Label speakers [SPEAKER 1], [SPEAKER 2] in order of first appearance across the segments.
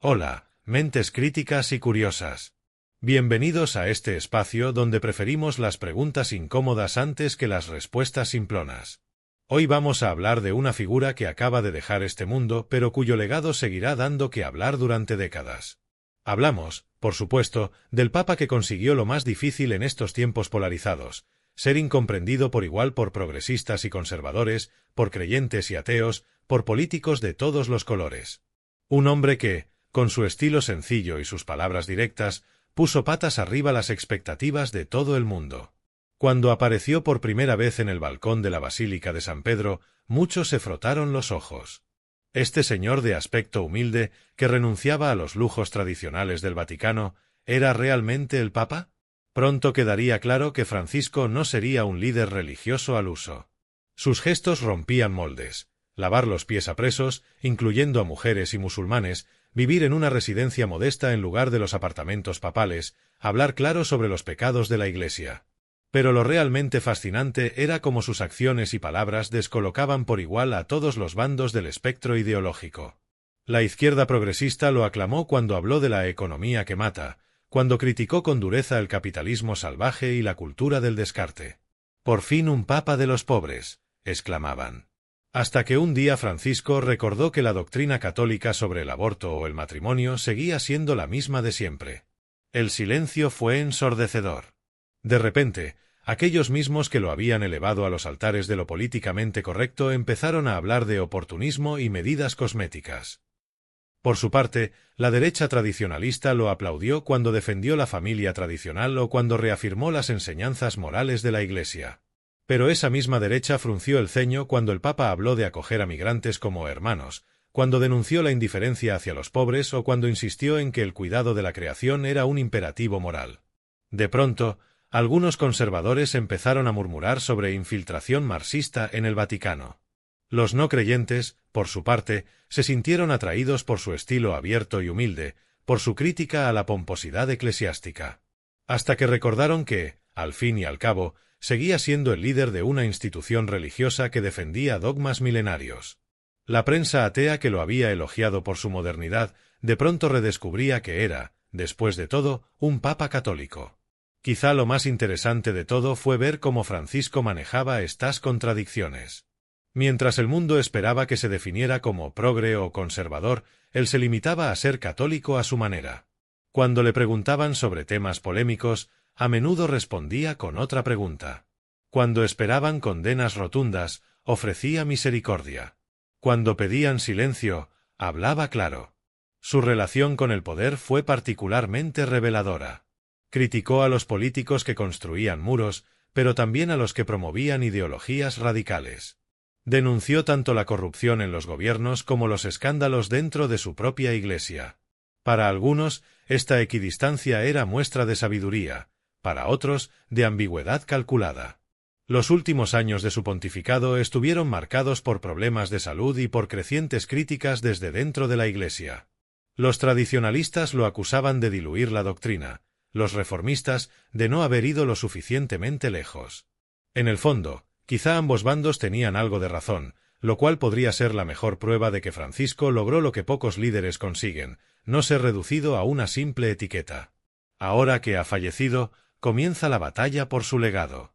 [SPEAKER 1] Hola, mentes críticas y curiosas. Bienvenidos a este espacio donde preferimos las preguntas incómodas antes que las respuestas simplonas. Hoy vamos a hablar de una figura que acaba de dejar este mundo, pero cuyo legado seguirá dando que hablar durante décadas. Hablamos, por supuesto, del Papa que consiguió lo más difícil en estos tiempos polarizados: ser incomprendido por igual por progresistas y conservadores, por creyentes y ateos, por políticos de todos los colores. Un hombre que, con su estilo sencillo y sus palabras directas, puso patas arriba las expectativas de todo el mundo. Cuando apareció por primera vez en el balcón de la Basílica de San Pedro, muchos se frotaron los ojos. Este señor de aspecto humilde, que renunciaba a los lujos tradicionales del Vaticano, ¿era realmente el Papa? Pronto quedaría claro que Francisco no sería un líder religioso al uso. Sus gestos rompían moldes: lavar los pies a presos, incluyendo a mujeres y musulmanes, vivir en una residencia modesta en lugar de los apartamentos papales, hablar claro sobre los pecados de la Iglesia. Pero lo realmente fascinante era cómo sus acciones y palabras descolocaban por igual a todos los bandos del espectro ideológico. La izquierda progresista lo aclamó cuando habló de la economía que mata, cuando criticó con dureza el capitalismo salvaje y la cultura del descarte. «Por fin un papa de los pobres», exclamaban. Hasta que un día Francisco recordó que la doctrina católica sobre el aborto o el matrimonio seguía siendo la misma de siempre. El silencio fue ensordecedor. De repente, aquellos mismos que lo habían elevado a los altares de lo políticamente correcto empezaron a hablar de oportunismo y medidas cosméticas. Por su parte, la derecha tradicionalista lo aplaudió cuando defendió la familia tradicional o cuando reafirmó las enseñanzas morales de la Iglesia. Pero esa misma derecha frunció el ceño cuando el Papa habló de acoger a migrantes como hermanos, cuando denunció la indiferencia hacia los pobres o cuando insistió en que el cuidado de la creación era un imperativo moral. De pronto, algunos conservadores empezaron a murmurar sobre infiltración marxista en el Vaticano. Los no creyentes, por su parte, se sintieron atraídos por su estilo abierto y humilde, por su crítica a la pomposidad eclesiástica. Hasta que recordaron que, al fin y al cabo, seguía siendo el líder de una institución religiosa que defendía dogmas milenarios. La prensa atea que lo había elogiado por su modernidad, de pronto redescubría que era, después de todo, un papa católico. Quizá lo más interesante de todo fue ver cómo Francisco manejaba estas contradicciones. Mientras el mundo esperaba que se definiera como progre o conservador, él se limitaba a ser católico a su manera. Cuando le preguntaban sobre temas polémicos, a menudo respondía con otra pregunta. Cuando esperaban condenas rotundas, ofrecía misericordia. Cuando pedían silencio, hablaba claro. Su relación con el poder fue particularmente reveladora. Criticó a los políticos que construían muros, pero también a los que promovían ideologías radicales. Denunció tanto la corrupción en los gobiernos como los escándalos dentro de su propia Iglesia. Para algunos, esta equidistancia era muestra de sabiduría, para otros, de ambigüedad calculada. Los últimos años de su pontificado estuvieron marcados por problemas de salud y por crecientes críticas desde dentro de la Iglesia. Los tradicionalistas lo acusaban de diluir la doctrina, los reformistas de no haber ido lo suficientemente lejos. En el fondo, quizá ambos bandos tenían algo de razón, lo cual podría ser la mejor prueba de que Francisco logró lo que pocos líderes consiguen: no ser reducido a una simple etiqueta. Ahora que ha fallecido, comienza la batalla por su legado.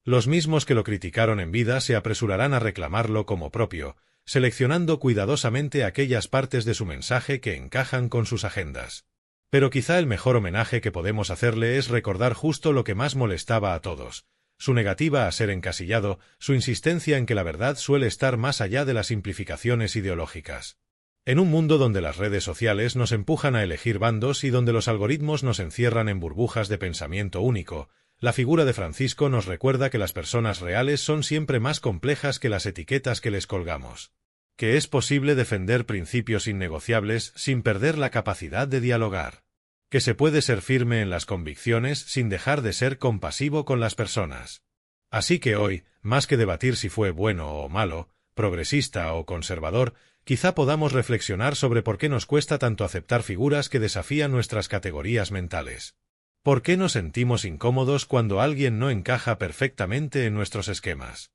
[SPEAKER 1] Los mismos que lo criticaron en vida se apresurarán a reclamarlo como propio, seleccionando cuidadosamente aquellas partes de su mensaje que encajan con sus agendas. Pero quizá el mejor homenaje que podemos hacerle es recordar justo lo que más molestaba a todos: su negativa a ser encasillado, su insistencia en que la verdad suele estar más allá de las simplificaciones ideológicas. En un mundo donde las redes sociales nos empujan a elegir bandos y donde los algoritmos nos encierran en burbujas de pensamiento único, la figura de Francisco nos recuerda que las personas reales son siempre más complejas que las etiquetas que les colgamos. Que es posible defender principios innegociables sin perder la capacidad de dialogar. Que se puede ser firme en las convicciones sin dejar de ser compasivo con las personas. Así que hoy, más que debatir si fue bueno o malo, progresista o conservador, quizá podamos reflexionar sobre por qué nos cuesta tanto aceptar figuras que desafían nuestras categorías mentales. ¿Por qué nos sentimos incómodos cuando alguien no encaja perfectamente en nuestros esquemas?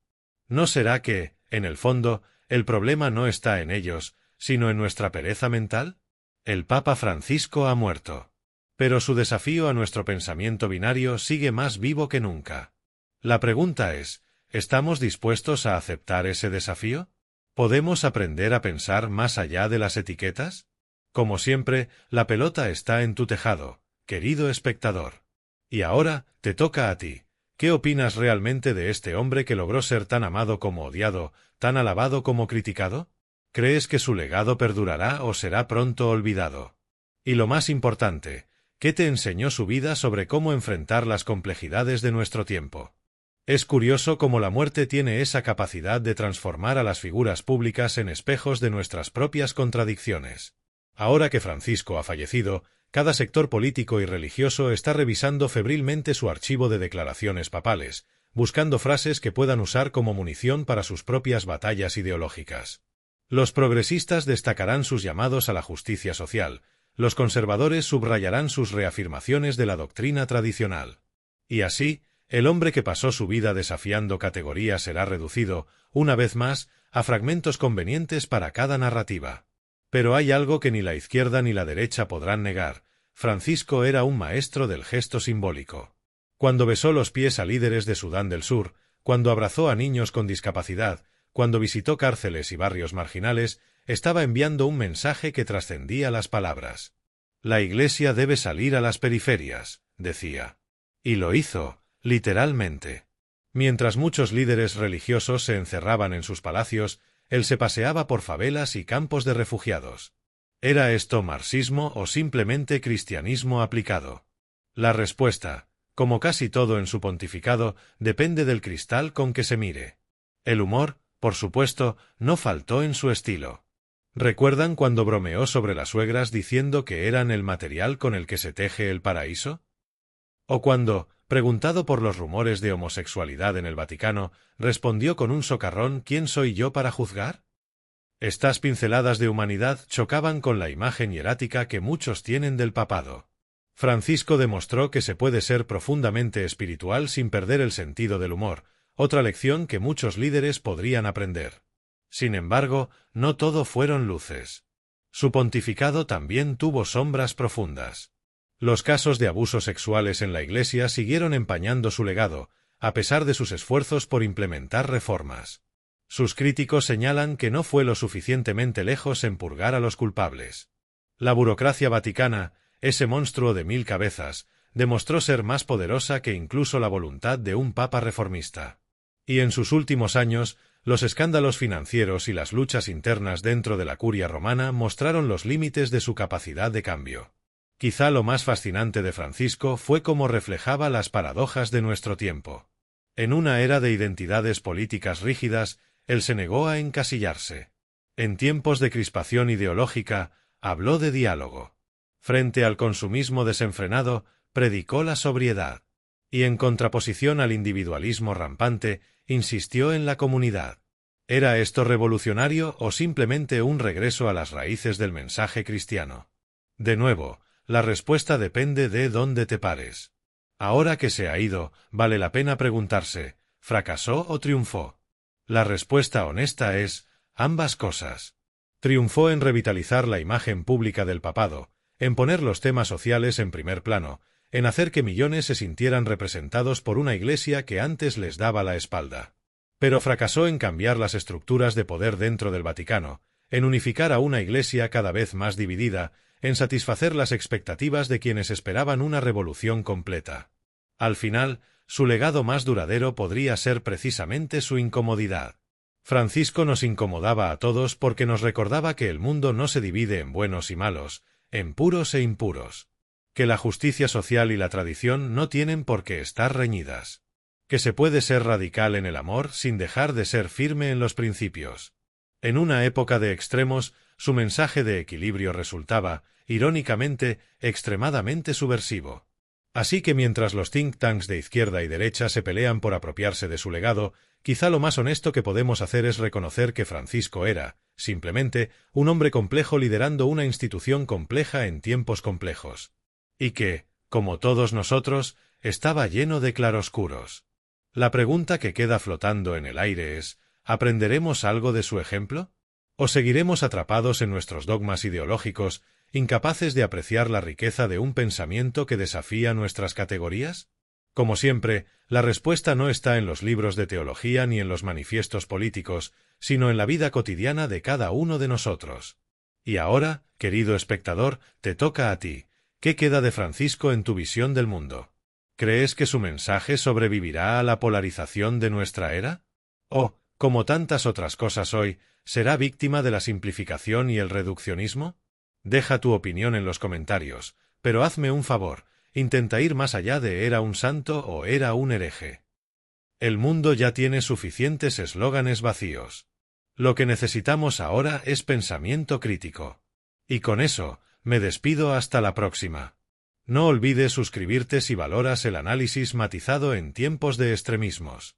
[SPEAKER 1] ¿No será que, en el fondo, el problema no está en ellos, sino en nuestra pereza mental? El Papa Francisco ha muerto. Pero su desafío a nuestro pensamiento binario sigue más vivo que nunca. La pregunta es, ¿estamos dispuestos a aceptar ese desafío? ¿Podemos aprender a pensar más allá de las etiquetas? Como siempre, la pelota está en tu tejado, querido espectador. Y ahora, te toca a ti. ¿Qué opinas realmente de este hombre que logró ser tan amado como odiado, tan alabado como criticado? ¿Crees que su legado perdurará o será pronto olvidado? Y lo más importante, ¿qué te enseñó su vida sobre cómo enfrentar las complejidades de nuestro tiempo? Es curioso cómo la muerte tiene esa capacidad de transformar a las figuras públicas en espejos de nuestras propias contradicciones. Ahora que Francisco ha fallecido, cada sector político y religioso está revisando febrilmente su archivo de declaraciones papales, buscando frases que puedan usar como munición para sus propias batallas ideológicas. Los progresistas destacarán sus llamados a la justicia social, los conservadores subrayarán sus reafirmaciones de la doctrina tradicional. Y así, el hombre que pasó su vida desafiando categorías será reducido, una vez más, a fragmentos convenientes para cada narrativa. Pero hay algo que ni la izquierda ni la derecha podrán negar: Francisco era un maestro del gesto simbólico. Cuando besó los pies a líderes de Sudán del Sur, cuando abrazó a niños con discapacidad, cuando visitó cárceles y barrios marginales, estaba enviando un mensaje que trascendía las palabras. La Iglesia debe salir a las periferias, decía. Y lo hizo, literalmente. Mientras muchos líderes religiosos se encerraban en sus palacios, él se paseaba por favelas y campos de refugiados. ¿Era esto marxismo o simplemente cristianismo aplicado? La respuesta, como casi todo en su pontificado, depende del cristal con que se mire. El humor, por supuesto, no faltó en su estilo. ¿Recuerdan cuando bromeó sobre las suegras diciendo que eran el material con el que se teje el paraíso? ¿O cuando, preguntado por los rumores de homosexualidad en el Vaticano, respondió con un socarrón: ¿quién soy yo para juzgar? Estas pinceladas de humanidad chocaban con la imagen hierática que muchos tienen del papado. Francisco demostró que se puede ser profundamente espiritual sin perder el sentido del humor, otra lección que muchos líderes podrían aprender. Sin embargo, no todo fueron luces. Su pontificado también tuvo sombras profundas. Los casos de abusos sexuales en la Iglesia siguieron empañando su legado, a pesar de sus esfuerzos por implementar reformas. Sus críticos señalan que no fue lo suficientemente lejos en purgar a los culpables. La burocracia vaticana, ese monstruo de 1000 cabezas, demostró ser más poderosa que incluso la voluntad de un papa reformista. Y en sus últimos años, los escándalos financieros y las luchas internas dentro de la curia romana mostraron los límites de su capacidad de cambio. Quizá lo más fascinante de Francisco fue cómo reflejaba las paradojas de nuestro tiempo. En una era de identidades políticas rígidas, él se negó a encasillarse. En tiempos de crispación ideológica, habló de diálogo. Frente al consumismo desenfrenado, predicó la sobriedad. Y en contraposición al individualismo rampante, insistió en la comunidad. ¿Era esto revolucionario o simplemente un regreso a las raíces del mensaje cristiano? De nuevo, la respuesta depende de dónde te pares. Ahora que se ha ido, vale la pena preguntarse: ¿fracasó o triunfó? La respuesta honesta es: ambas cosas. Triunfó en revitalizar la imagen pública del papado, en poner los temas sociales en primer plano, en hacer que millones se sintieran representados por una Iglesia que antes les daba la espalda. Pero fracasó en cambiar las estructuras de poder dentro del Vaticano, en unificar a una Iglesia cada vez más dividida, en satisfacer las expectativas de quienes esperaban una revolución completa. Al final, su legado más duradero podría ser precisamente su incomodidad. Francisco nos incomodaba a todos porque nos recordaba que el mundo no se divide en buenos y malos, en puros e impuros. Que la justicia social y la tradición no tienen por qué estar reñidas. Que se puede ser radical en el amor sin dejar de ser firme en los principios. En una época de extremos, su mensaje de equilibrio resultaba, irónicamente, extremadamente subversivo. Así que mientras los think tanks de izquierda y derecha se pelean por apropiarse de su legado, quizá lo más honesto que podemos hacer es reconocer que Francisco era, simplemente, un hombre complejo liderando una institución compleja en tiempos complejos. Y que, como todos nosotros, estaba lleno de claroscuros. La pregunta que queda flotando en el aire es: ¿aprenderemos algo de su ejemplo? ¿O seguiremos atrapados en nuestros dogmas ideológicos, ¿Incapaces de apreciar la riqueza de un pensamiento que desafía nuestras categorías? Como siempre, la respuesta no está en los libros de teología ni en los manifiestos políticos, sino en la vida cotidiana de cada uno de nosotros. Y ahora, querido espectador, te toca a ti. ¿Qué queda de Francisco en tu visión del mundo? ¿Crees que su mensaje sobrevivirá a la polarización de nuestra era? ¿O, como tantas otras cosas hoy, será víctima de la simplificación y el reduccionismo? Deja tu opinión en los comentarios, pero hazme un favor, intenta ir más allá de ¿era un santo o era un hereje? El mundo ya tiene suficientes eslóganes vacíos. Lo que necesitamos ahora es pensamiento crítico. Y con eso, me despido hasta la próxima. No olvides suscribirte si valoras el análisis matizado en tiempos de extremismos.